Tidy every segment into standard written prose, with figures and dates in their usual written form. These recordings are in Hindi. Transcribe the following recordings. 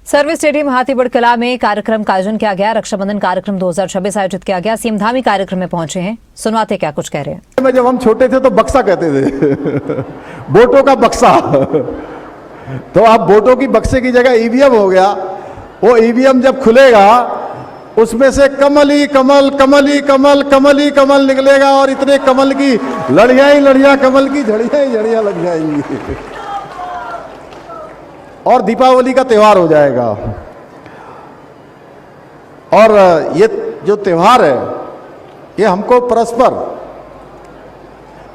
सर्विस स्टेडियम हाथीबड़ कला में कार्यक्रम का आयोजन किया गया। रक्षाबंधन कार्यक्रम 2026 आयोजित किया गया। सीएम धामी कार्यक्रम में पहुंचे हैं, सुनवाते क्या कुछ कह रहे हैं। जब हम छोटे थे तो बक्सा कहते थे वोटों का बक्सा तो अब वोटों की बक्से की जगह ईवीएम हो गया। वो ईवीएम जब खुलेगा उसमें से कमल ही कमल, कमल ही कमल, कमल ही कमल निकलेगा और इतने कमल की लड़ियां ही लड़ियां, कमल की झड़ियां ही झड़ियां लग जाएंगी और दीपावली का त्योहार हो जाएगा। और ये जो त्योहार है ये हमको परस्पर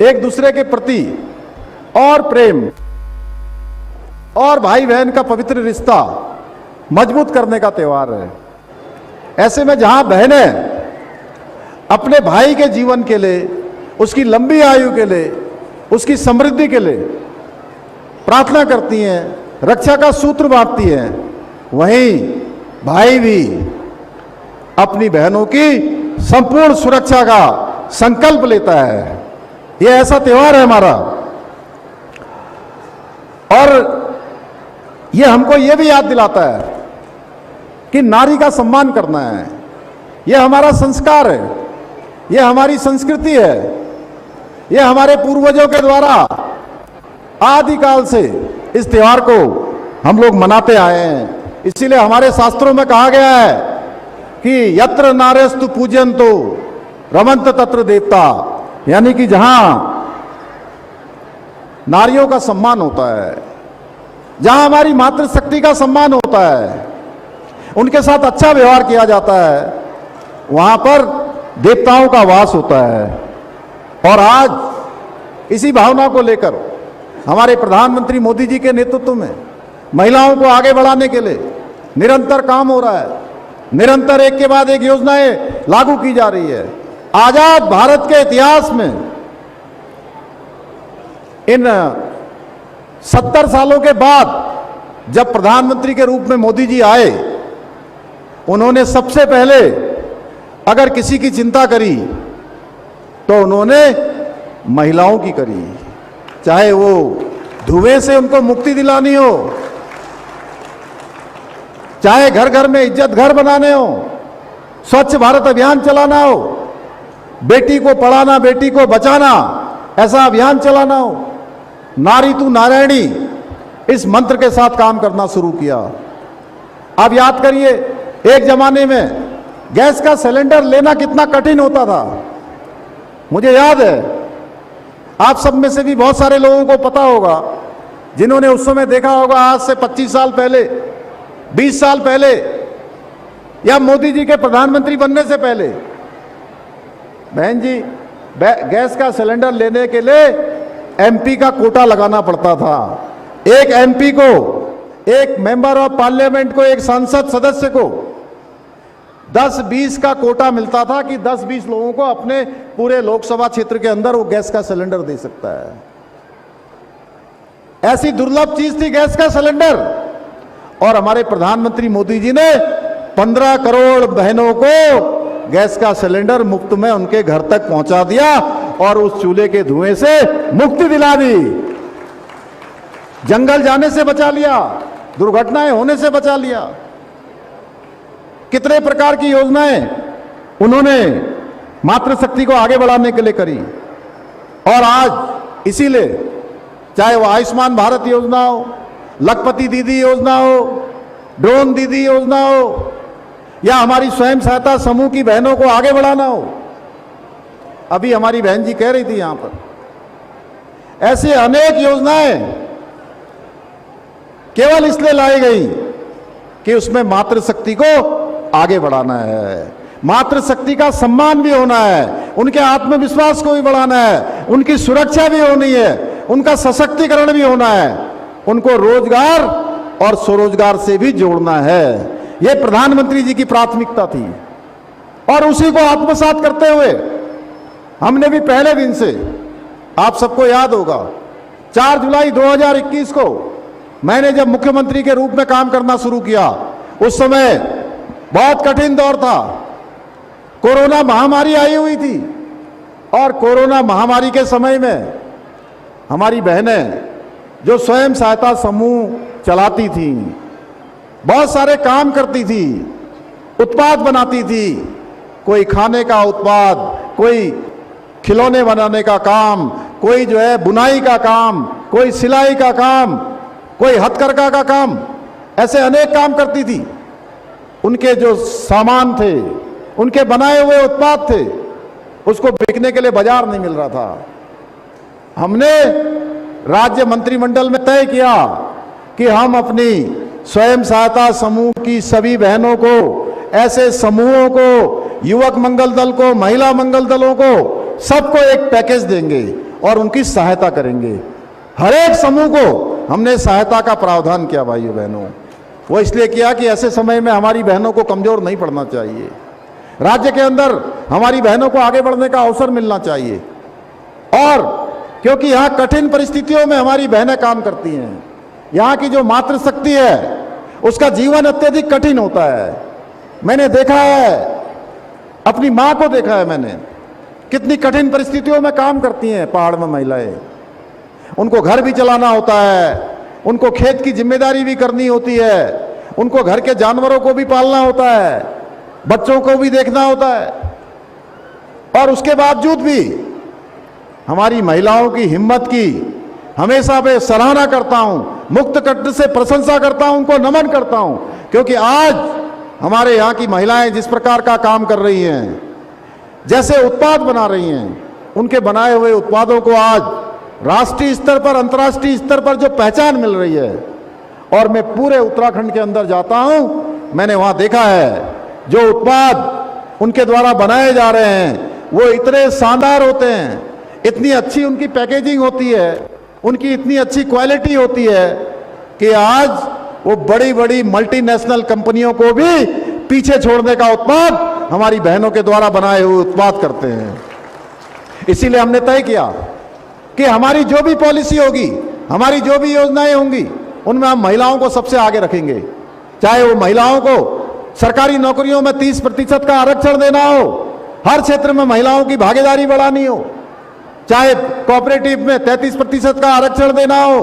एक दूसरे के प्रति और प्रेम और भाई बहन का पवित्र रिश्ता मजबूत करने का त्योहार है। ऐसे में जहां बहनें अपने भाई के जीवन के लिए, उसकी लंबी आयु के लिए, उसकी समृद्धि के लिए प्रार्थना करती हैं, रक्षा का सूत्र बांधती हैं, वहीं भाई भी अपनी बहनों की संपूर्ण सुरक्षा का संकल्प लेता है। यह ऐसा त्योहार है हमारा। और यह हमको यह भी याद दिलाता है कि नारी का सम्मान करना है। यह हमारा संस्कार है, यह हमारी संस्कृति है, यह हमारे पूर्वजों के द्वारा आदिकाल से इस त्योहार को हम लोग मनाते आए हैं। इसीलिए हमारे शास्त्रों में कहा गया है कि यत्र नारेस्तु पूजयन्तो रमन्त तत्र देवता, यानी कि जहां नारियों का सम्मान होता है, जहां हमारी मातृशक्ति का सम्मान होता है, उनके साथ अच्छा व्यवहार किया जाता है, वहां पर देवताओं का वास होता है। और आज इसी भावना को लेकर हमारे प्रधानमंत्री मोदी जी के नेतृत्व में महिलाओं को आगे बढ़ाने के लिए निरंतर काम हो रहा है। निरंतर एक के बाद एक योजनाएं लागू की जा रही है। आजाद भारत के इतिहास में इन 70 सालों के बाद जब प्रधानमंत्री के रूप में मोदी जी आए, उन्होंने सबसे पहले अगर किसी की चिंता करी तो उन्होंने महिलाओं की करी। चाहे वो धुएं से उनको मुक्ति दिलानी हो, चाहे घर घर में इज्जत घर बनाने हो, स्वच्छ भारत अभियान चलाना हो, बेटी को पढ़ाना, बेटी को बचाना, ऐसा अभियान चलाना हो, नारी तू नारायणी इस मंत्र के साथ काम करना शुरू किया। अब याद करिए, एक जमाने में गैस का सिलेंडर लेना कितना कठिन होता था। मुझे याद है, आप सब में से भी बहुत सारे लोगों को पता होगा जिन्होंने उस समय देखा होगा, आज से 25 साल पहले, 20 साल पहले या मोदी जी के प्रधानमंत्री बनने से पहले, बहन जी गैस का सिलेंडर लेने के लिए एमपी का कोटा लगाना पड़ता था। एक एमपी को, एक मेंबर ऑफ पार्लियामेंट को, एक सांसद सदस्य को 10-20 का कोटा मिलता था कि 10-20 लोगों को अपने पूरे लोकसभा क्षेत्र के अंदर वो गैस का सिलेंडर दे सकता है। ऐसी दुर्लभ चीज थी गैस का सिलेंडर। और हमारे प्रधानमंत्री मोदी जी ने 15 करोड़ बहनों को गैस का सिलेंडर मुफ्त में उनके घर तक पहुंचा दिया और उस चूल्हे के धुएं से मुक्ति दिला दी। जंगल जाने से बचा लिया, दुर्घटनाएं होने से बचा लिया। कितने प्रकार की योजनाएं उन्होंने मातृशक्ति को आगे बढ़ाने के लिए करी। और आज इसीलिए चाहे वो आयुष्मान भारत योजना हो, लखपति दीदी योजना हो, ड्रोन दीदी योजना हो, या हमारी स्वयं सहायता समूह की बहनों को आगे बढ़ाना हो। अभी हमारी बहन जी कह रही थी यहां पर, ऐसे अनेक योजनाएं केवल इसलिए लाई गई कि उसमें मातृशक्ति को आगे बढ़ाना है, मातृशक्ति का सम्मान भी होना है, उनके आत्मविश्वास को भी बढ़ाना है, उनकी सुरक्षा भी होनी है, उनका सशक्तिकरण भी होना है, उनको रोजगार और स्वरोजगार से भी जोड़ना है। यह प्रधानमंत्री जी की प्राथमिकता थी। और उसी को आत्मसात करते हुए हमने भी पहले दिन से, आप सबको याद होगा, 4 जुलाई 2021 को मैंने जब मुख्यमंत्री के रूप में काम करना शुरू किया, उस समय बहुत कठिन दौर था। कोरोना महामारी आई हुई थी और कोरोना महामारी के समय में हमारी बहनें जो स्वयं सहायता समूह चलाती थीं, बहुत सारे काम करती थी, उत्पाद बनाती थी, कोई खाने का उत्पाद, कोई खिलौने बनाने का काम, कोई जो है बुनाई का काम, कोई सिलाई का काम, कोई हथकरघा का काम, ऐसे अनेक काम करती थी। उनके जो सामान थे, उनके बनाए हुए उत्पाद थे, उसको बेचने के लिए बाजार नहीं मिल रहा था। हमने राज्य मंत्रिमंडल में तय किया कि हम अपनी स्वयं सहायता समूह की सभी बहनों को, ऐसे समूहों को, युवक मंगल दल को, महिला मंगल दलों को, सबको एक पैकेज देंगे और उनकी सहायता करेंगे। हर एक समूह को हमने सहायता का प्रावधान किया भाइयों बहनों। वो इसलिए किया कि ऐसे समय में हमारी बहनों को कमजोर नहीं पड़ना चाहिए, राज्य के अंदर हमारी बहनों को आगे बढ़ने का अवसर मिलना चाहिए। और क्योंकि यहाँ कठिन परिस्थितियों में हमारी बहनें काम करती हैं, यहाँ की जो मातृशक्ति है उसका जीवन अत्यधिक कठिन होता है। मैंने देखा है, अपनी माँ को देखा है मैंने, कितनी कठिन परिस्थितियों में काम करती हैं पहाड़ में महिलाएं। उनको घर भी चलाना होता है, उनको खेत की जिम्मेदारी भी करनी होती है, उनको घर के जानवरों को भी पालना होता है, बच्चों को भी देखना होता है। और उसके बावजूद भी हमारी महिलाओं की हिम्मत की हमेशा मैं सराहना करता हूं, मुक्त कंठ से प्रशंसा करता हूं, उनको नमन करता हूं। क्योंकि आज हमारे यहाँ की महिलाएं जिस प्रकार का काम कर रही हैं, जैसे उत्पाद बना रही हैं, उनके बनाए हुए उत्पादों को आज राष्ट्रीय स्तर पर, अंतर्राष्ट्रीय स्तर पर जो पहचान मिल रही है। और मैं पूरे उत्तराखंड के अंदर जाता हूं, मैंने वहां देखा है जो उत्पाद उनके द्वारा बनाए जा रहे हैं वो इतने शानदार होते हैं, इतनी अच्छी उनकी पैकेजिंग होती है, उनकी इतनी अच्छी क्वालिटी होती है कि आज वो बड़ी बड़ी मल्टीनेशनल कंपनियों को भी पीछे छोड़ने का उत्पाद हमारी बहनों के द्वारा बनाए हुए उत्पाद करते हैं। इसीलिए हमने तय किया कि हमारी जो भी पॉलिसी होगी, हमारी जो भी योजनाएं होंगी, उनमें हम महिलाओं को सबसे आगे रखेंगे। चाहे वो महिलाओं को सरकारी नौकरियों में 30% का आरक्षण देना हो, हर क्षेत्र में महिलाओं की भागीदारी बढ़ानी हो, चाहे कोऑपरेटिव में 33% का आरक्षण देना हो,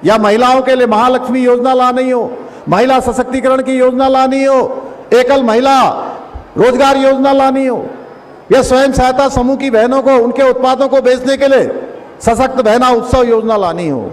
या महिलाओं के लिए महालक्ष्मी योजना लानी हो, महिला सशक्तिकरण की योजना लानी हो, एकल महिला रोजगार योजना लानी हो, या स्वयं सहायता समूह की बहनों को उनके उत्पादों को बेचने के लिए सशक्त बहना उत्सव योजना लानी हो।